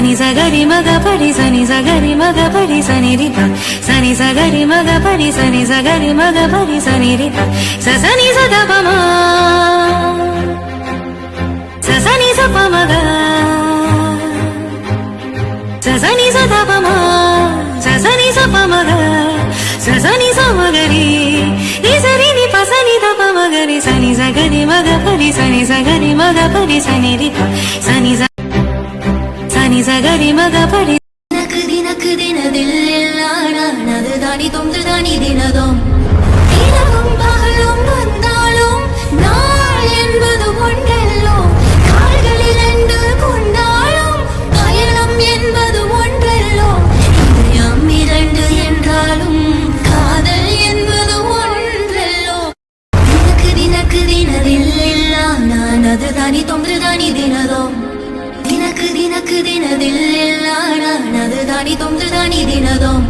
sani sagari maga pari sani sagari maga pari sani rita sani sagari maga pari sani sagari maga pari sani rita sa sani sa da pa ma sa sani sa pa maga sa sani sa da pa ma sa sani sa pa maga sa sani sa magari ni sari ni pa sani da pa magari sani sagari maga pari sani sagari maga pari sani rita sani sani sagari maga pari தினக்கு தினதில் ஆனானது தானி தொந்து தானி தினதும் தினமும் பகலும் வந்தாலும் நாள் என்பது ஒன்றல்லோ கால்களில் என்று கொண்டாலும் பயணம் என்பது ஒன்றல்லோ இதயம் இரண்டு என்றாலும் காதல் என்பது ஒன்றல்லோ தினக்கு தினதில் ஆனானது தானி தொந்து தானி தினதும் தினக்கு தினதில் ஆனானது தானி தொந்து தானி தினதும்